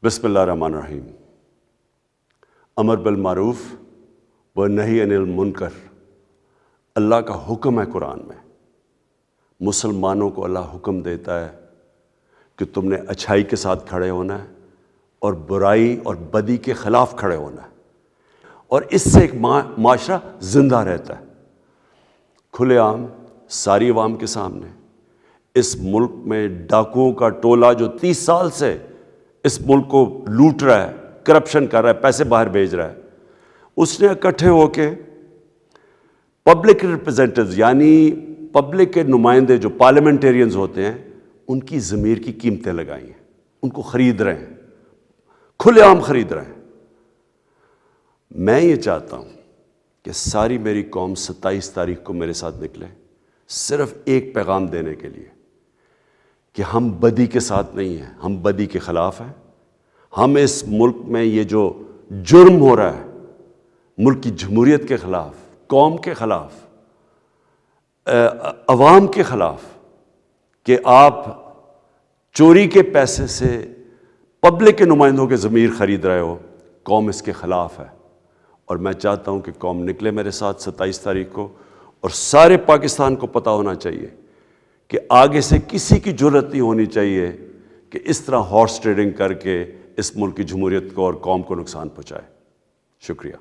بسم اللہ الرحمن الرحیم۔ امر بالمعروف و نہی عن المنکر اللہ کا حکم ہے قرآن میں۔ مسلمانوں کو اللہ حکم دیتا ہے کہ تم نے اچھائی کے ساتھ کھڑے ہونا ہے اور برائی اور بدی کے خلاف کھڑے ہونا ہے، اور اس سے ایک معاشرہ زندہ رہتا ہے۔ کھلے عام ساری عوام کے سامنے اس ملک میں ڈاکوؤں کا ٹولہ جو 30 سال سے اس ملک کو لوٹ رہا ہے، کرپشن کر رہا ہے، پیسے باہر بھیج رہا ہے، اس نے اکٹھے ہو کے پبلک ریپرزینٹیوز یعنی پبلک کے نمائندے جو پارلیمنٹیرینز ہوتے ہیں، ان کی ضمیر کی قیمتیں لگائی ہیں، ان کو خرید رہے ہیں، کھلے عام خرید رہے ہیں۔ میں یہ چاہتا ہوں کہ ساری میری قوم 27 تاریخ کو میرے ساتھ نکلے، صرف ایک پیغام دینے کے لیے کہ ہم بدی کے ساتھ نہیں ہیں، ہم بدی کے خلاف ہیں۔ ہم اس ملک میں یہ جو جرم ہو رہا ہے ملک کی جمہوریت کے خلاف، قوم کے خلاف، عوام کے خلاف، کہ آپ چوری کے پیسے سے پبلک کے نمائندوں کے ضمیر خرید رہے ہو، قوم اس کے خلاف ہے۔ اور میں چاہتا ہوں کہ قوم نکلے میرے ساتھ 27 تاریخ کو، اور سارے پاکستان کو پتہ ہونا چاہیے کہ آگے سے کسی کی جرأت نہیں ہونی چاہیے کہ اس طرح ہارس ٹریڈنگ کر کے اس ملک کی جمہوریت کو اور قوم کو نقصان پہنچائے۔ شکریہ۔